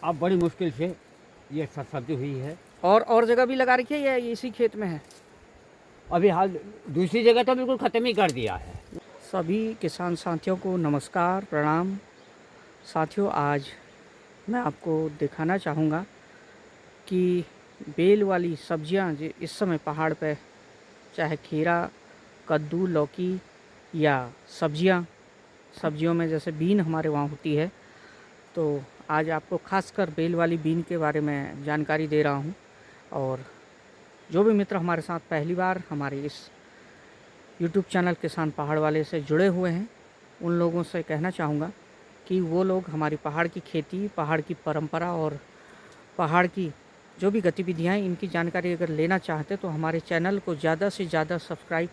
अब बड़ी मुश्किल से ये सब्जी हुई है। और जगह भी लगा रखी है या इसी खेत में है? अभी हाल दूसरी जगह तो बिल्कुल ख़त्म ही कर दिया है। सभी किसान साथियों को नमस्कार, प्रणाम। साथियों, आज मैं आपको दिखाना चाहूँगा कि बेल वाली सब्जियां जो इस समय पहाड़ पे, चाहे खीरा, कद्दू, लौकी या सब्जियों में जैसे बीन हमारे वहाँ होती है, तो आज आपको खासकर बेल वाली बीन के बारे में जानकारी दे रहा हूँ। और जो भी मित्र हमारे साथ पहली बार हमारे इस यूट्यूब चैनल किसान पहाड़ वाले से जुड़े हुए हैं, उन लोगों से कहना चाहूँगा कि वो लोग हमारी पहाड़ की खेती, पहाड़ की परंपरा और पहाड़ की जो भी गतिविधियाँ हैं, इनकी जानकारी अगर लेना चाहते तो हमारे चैनल को ज़्यादा से ज़्यादा सब्सक्राइब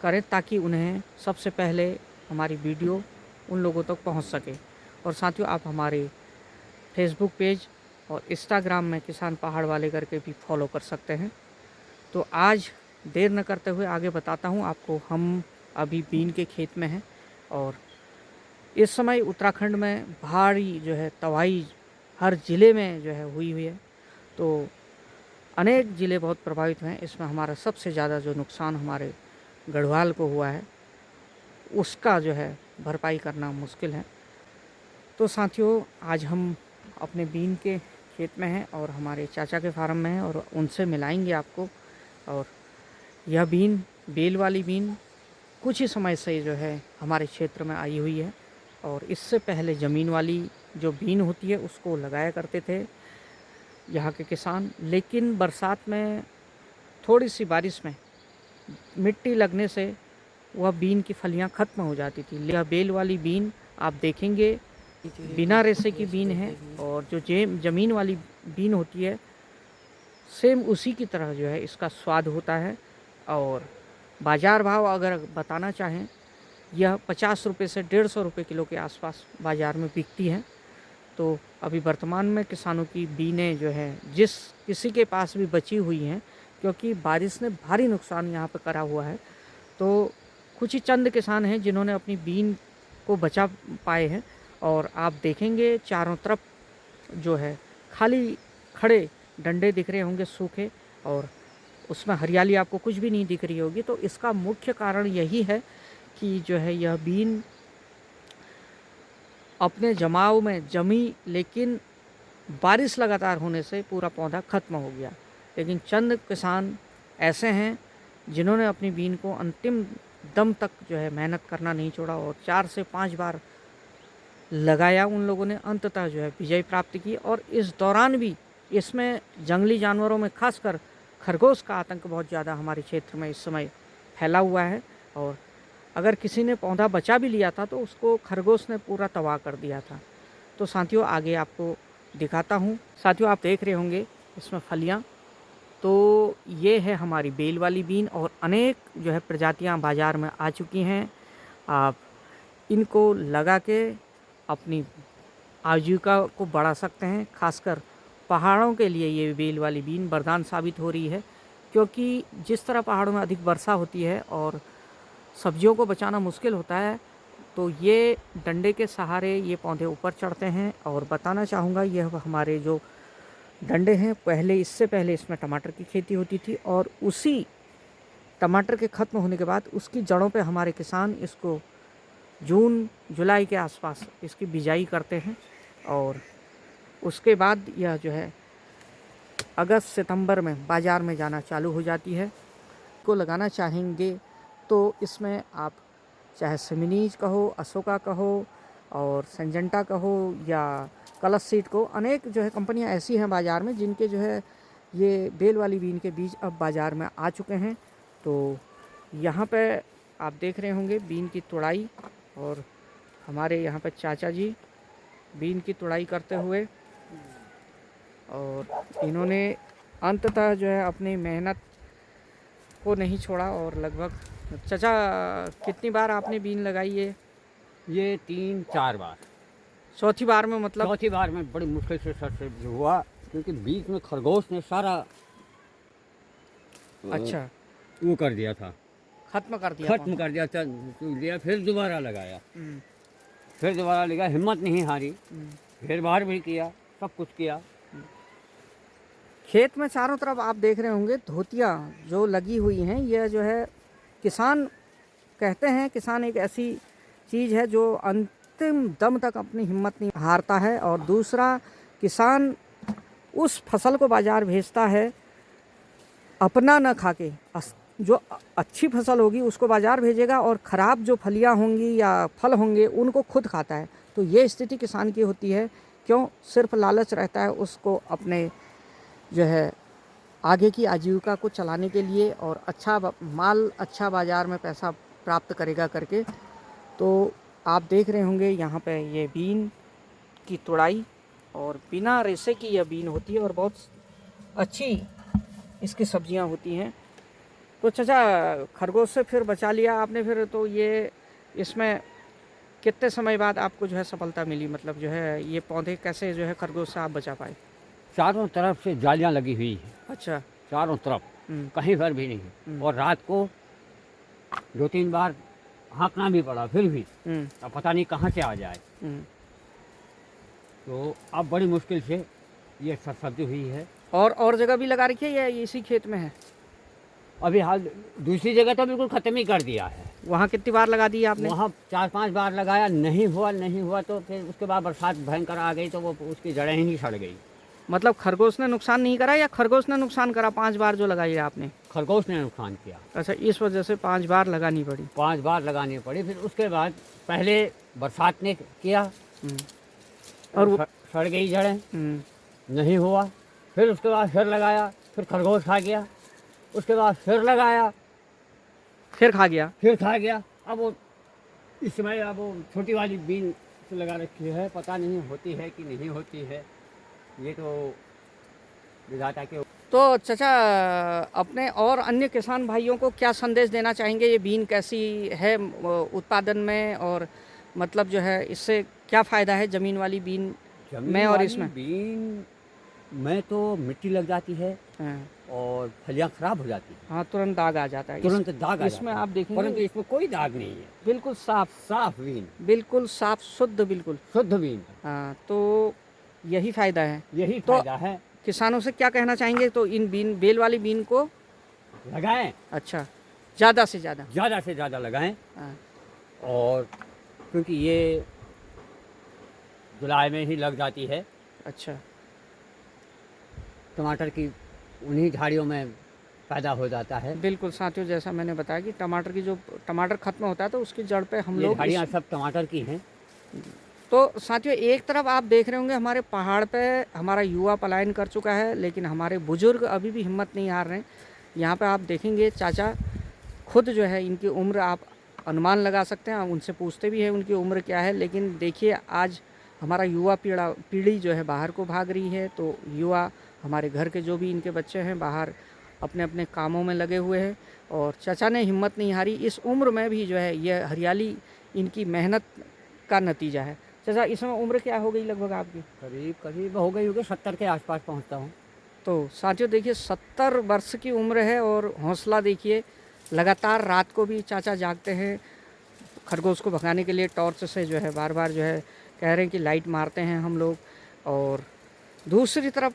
करें, ताकि उन्हें सबसे पहले हमारी वीडियो उन लोगों तक पहुंच सके। और साथियों, आप हमारे फेसबुक पेज और इंस्टाग्राम में किसान पहाड़ वाले करके भी फॉलो कर सकते हैं। तो आज देर न करते हुए आगे बताता हूं आपको। हम अभी बीन के खेत में हैं और इस समय उत्तराखंड में भारी जो है तबाही हर ज़िले में जो है हुई है। तो अनेक ज़िले बहुत प्रभावित हैं। इसमें हमारा सबसे ज़्यादा जो नुकसान हमारे गढ़वाल को हुआ है, उसका जो है भरपाई करना मुश्किल है। तो साथियों, आज हम अपने बीन के खेत में हैं और हमारे चाचा के फार्म में हैं और उनसे मिलाएंगे आपको। और यह बीन, बेल वाली बीन, कुछ ही समय से जो है हमारे क्षेत्र में आई हुई है। और इससे पहले ज़मीन वाली जो बीन होती है उसको लगाया करते थे यहाँ के किसान, लेकिन बरसात में थोड़ी सी बारिश में मिट्टी लगने से वह बीन की फलियां ख़त्म हो जाती थी। यह बेल वाली बीन आप देखेंगे बिना रेशे की बीन है, और जो ज़मीन वाली बीन होती है सेम उसी की तरह जो है इसका स्वाद होता है। और बाज़ार भाव अगर बताना चाहें, यह 50 रुपये से 150 रुपये किलो के आसपास बाज़ार में बिकती है। तो अभी वर्तमान में किसानों की बीनें जो है, जिस किसी के पास भी बची हुई हैं, क्योंकि बारिश ने भारी नुकसान यहाँ पर करा हुआ है, तो कुछ ही चंद किसान हैं जिन्होंने अपनी बीन को बचा पाए हैं। और आप देखेंगे चारों तरफ जो है खाली खड़े डंडे दिख रहे होंगे सूखे, और उसमें हरियाली आपको कुछ भी नहीं दिख रही होगी। तो इसका मुख्य कारण यही है कि जो है यह बीन अपने जमाव में जमी, लेकिन बारिश लगातार होने से पूरा पौधा ख़त्म हो गया। लेकिन चंद किसान ऐसे हैं जिन्होंने अपनी बीन को अंतिम दम तक जो है मेहनत करना नहीं छोड़ा, और 4 से 5 बार लगाया उन लोगों ने, अंततः जो है विजय प्राप्त की। और इस दौरान भी इसमें जंगली जानवरों में खासकर खरगोश का आतंक बहुत ज़्यादा हमारे क्षेत्र में इस समय फैला हुआ है। और अगर किसी ने पौधा बचा भी लिया था तो उसको खरगोश ने पूरा तबाह कर दिया था। तो साथियों, आगे आपको दिखाता हूँ। साथियों, आप देख रहे होंगे इसमें फलियाँ, तो ये है हमारी बेल वाली बीन, और अनेक जो है प्रजातियाँ बाज़ार में आ चुकी हैं। आप इनको लगा के अपनी आजीविका को बढ़ा सकते हैं। खासकर पहाड़ों के लिए ये बेल वाली बीन वरदान साबित हो रही है, क्योंकि जिस तरह पहाड़ों में अधिक वर्षा होती है और सब्जियों को बचाना मुश्किल होता है, तो ये डंडे के सहारे ये पौधे ऊपर चढ़ते हैं। और बताना चाहूँगा, यह हमारे जो डंडे हैं, इससे पहले इसमें टमाटर की खेती होती थी, और उसी टमाटर के ख़त्म होने के बाद उसकी जड़ों पे हमारे किसान इसको जून जुलाई के आसपास इसकी बिजाई करते हैं। और उसके बाद यह जो है अगस्त सितंबर में बाज़ार में जाना चालू हो जाती है। को लगाना चाहेंगे तो इसमें आप चाहे सिमिनीज कहो, अशोका कहो, और सेंजेंटा कहो, या कलश सीड को, अनेक जो है कंपनियां ऐसी हैं बाज़ार में जिनके जो है ये बेल वाली बीन के बीज अब बाज़ार में आ चुके हैं। तो यहाँ पे आप देख रहे होंगे बीन की तुड़ाई, और हमारे यहाँ पे चाचा जी बीन की तुड़ाई करते हुए, और इन्होंने अंततः जो है अपनी मेहनत को नहीं छोड़ा। और लगभग, चाचा, कितनी बार आपने बीन लगाई है? ये 3-4 बार। चौथी बार में मतलब? चौथी बार में बड़ी मुश्किल से सक्सेस हुआ, क्योंकि बीच में खरगोश ने सारा अच्छा, वो कर दिया था, खत्म कर दिया था। तो लिया, फिर दोबारा लगाया, हिम्मत नहीं हारी, फिर बार भी किया, सब कुछ किया। खेत में चारों तरफ आप देख रहे होंगे धोतियाँ जो लगी हुई हैं, यह जो है किसान कहते हैं, किसान एक ऐसी चीज़ है जो अंतिम दम तक अपनी हिम्मत नहीं हारता है। और दूसरा, किसान उस फसल को बाज़ार भेजता है अपना न खा के, जो अच्छी फसल होगी उसको बाज़ार भेजेगा और ख़राब जो फलियाँ होंगी या फल होंगे उनको खुद खाता है। तो ये स्थिति किसान की होती है। क्यों? सिर्फ लालच रहता है उसको अपने जो है आगे की आजीविका को चलाने के लिए, और अच्छा माल अच्छा बाज़ार में पैसा प्राप्त करेगा करके। तो आप देख रहे होंगे यहाँ पे ये बीन की तुड़ाई, और बिना रेशे की यह बीन होती है और बहुत अच्छी इसकी सब्जियाँ होती हैं। तो चाचा, खरगोश से फिर बचा लिया आपने, फिर तो ये इसमें कितने समय बाद आपको जो है सफलता मिली? मतलब जो है ये पौधे कैसे जो है खरगोश से आप बचा पाए? चारों तरफ से जालियां लगी हुई हैं, अच्छा। चारों तरफ, हम्म, कहीं पर भी नहीं। हम्म, और रात को 2-3 बार हाँकना भी पड़ा, फिर भी हम्म, अब पता नहीं कहाँ से आ जाए। हम्म। तो अब बड़ी मुश्किल से ये सब्जी हुई है। और जगह भी लगा रखी है या इसी खेत में है? अभी हाल दूसरी जगह तो बिल्कुल ख़त्म ही कर दिया है। वहाँ कितनी बार लगा दी आपने? वहाँ 4-5 बार लगाया, नहीं हुआ तो फिर उसके बाद बरसात भयंकर आ गई तो वो उसकी जड़ें ही नहीं सड़ गई। मतलब खरगोश ने नुकसान नहीं करा या खरगोश ने नुकसान करा 5 बार जो लगाई है आपने? खरगोश ने नुकसान किया। अच्छा, इस वजह से 5 बार लगानी पड़ी। 5 बार लगानी पड़ी। फिर उसके बाद पहले बरसात ने किया, हम्म, और वो सड़ गई जड़ें, हम्म, नहीं हुआ। फिर उसके बाद फिर लगाया, फिर खरगोश खा गया। उसके बाद फिर लगाया, फिर खा गया। फिर खा गया। अब वो इस समय अब वो छोटी वाली बीन से लगा रखी है, पता नहीं होती है कि नहीं होती है, ये तो विधाता के। तो चाचा, अपने और अन्य किसान भाइयों को क्या संदेश देना चाहेंगे? ये बीन कैसी है उत्पादन में, और मतलब जो है इससे क्या फ़ायदा है ज़मीन वाली बीन में और इसमें? बीन में तो मिट्टी लग जाती है हाँ, और फलियां खराब हो जाती है, हाँ, तुरंत दाग आ जाता है। तुरंत दाग आ इसमें जाता है। आप देखेंगे परंतु इसमें कोई दाग नहीं है, बिल्कुल साफ, साफ बीन, बिल्कुल साफ शुद्ध, बिल्कुल। शुद्ध बीन। हाँ, तो यही फ़ायदा है। यही तो फायदा है। किसानों से क्या कहना चाहेंगे? तो इन बीन, बेल वाली बीन को लगाएं, अच्छा ज़्यादा से ज़्यादा। ज़्यादा से ज़्यादा लगाएं। हाँ, और क्योंकि ये जुलाई में ही लग जाती है, अच्छा। टमाटर की उन्हीं झाड़ियों में पैदा हो जाता है। बिल्कुल साथियों, जैसा मैंने बताया कि टमाटर की जो टमाटर खत्म होता है तो उसकी जड़ पे हम ये लोग झाड़ियाँ सब टमाटर की हैं। तो साथियों, एक तरफ आप देख रहे होंगे हमारे पहाड़ पे हमारा युवा पलायन कर चुका है, लेकिन हमारे बुजुर्ग अभी भी हिम्मत नहीं हार रहे हैं। यहाँ पे आप देखेंगे चाचा खुद जो है, इनकी उम्र आप अनुमान लगा सकते हैं, आप उनसे पूछते भी हैं उनकी उम्र क्या है। लेकिन देखिए आज हमारा युवा पीढ़ी जो है बाहर को भाग रही है। तो युवा हमारे घर के जो भी इनके बच्चे हैं बाहर अपने अपने कामों में लगे हुए हैं, और चाचा ने हिम्मत नहीं हारी। इस उम्र में भी जो है यह हरियाली इनकी मेहनत का नतीजा है। चाचा, इस समय उम्र क्या हो गई लगभग आपकी? करीब करीब हो गई होगी, 70 के आसपास पहुंचता हूँ। तो साथियों देखिए 70 वर्ष की उम्र है, और हौसला देखिए, लगातार रात को भी चाचा जागते हैं खरगोश को भगाने के लिए। टॉर्च से जो है बार बार जो है कह रहे हैं कि लाइट मारते हैं हम लोग। और दूसरी तरफ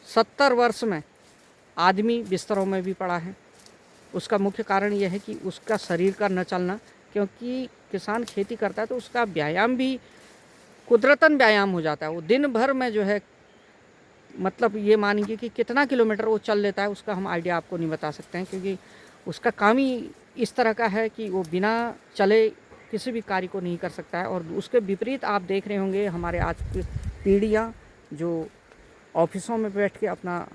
70 वर्ष में आदमी बिस्तरों में भी पड़ा है। उसका मुख्य कारण यह है कि उसका शरीर का न चलना, क्योंकि किसान खेती करता है तो उसका व्यायाम भी कुदरतन व्यायाम हो जाता है। वो दिन भर में जो है, मतलब ये मानिए कि कितना किलोमीटर वो चल लेता है, उसका हम आइडिया आपको नहीं बता सकते हैं, क्योंकि उसका काम ही इस तरह का है कि वो बिना चले किसी भी कार्य को नहीं कर सकता है। और उसके विपरीत आप देख रहे होंगे हमारे आज की पीढ़ियाँ जो ऑफिसों में बैठ के अपना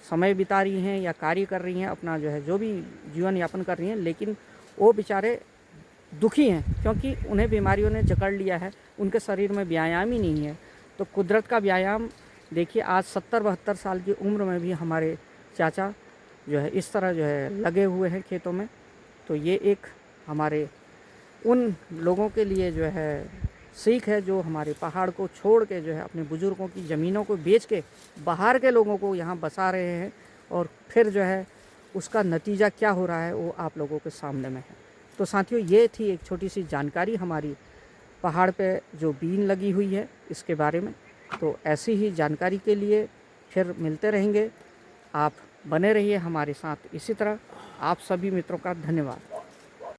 समय बिता रही हैं या कार्य कर रही हैं, अपना जो है जो भी जीवन यापन कर रही हैं, लेकिन वो बेचारे दुखी हैं क्योंकि उन्हें बीमारियों ने जकड़ लिया है, उनके शरीर में व्यायाम ही नहीं है। तो कुदरत का व्यायाम देखिए, आज 70-72 साल की उम्र में भी हमारे चाचा जो है इस तरह जो है लगे हुए हैं खेतों में। तो ये एक हमारे उन लोगों के लिए जो है सीख है जो हमारे पहाड़ को छोड़ के जो है अपने बुजुर्गों की ज़मीनों को बेच के बाहर के लोगों को यहाँ बसा रहे हैं, और फिर जो है उसका नतीजा क्या हो रहा है वो आप लोगों के सामने में है। तो साथियों, ये थी एक छोटी सी जानकारी हमारी पहाड़ पे जो बीन लगी हुई है इसके बारे में। तो ऐसी ही जानकारी के लिए फिर मिलते रहेंगे। आप बने रहिए हमारे साथ इसी तरह। आप सभी मित्रों का धन्यवाद।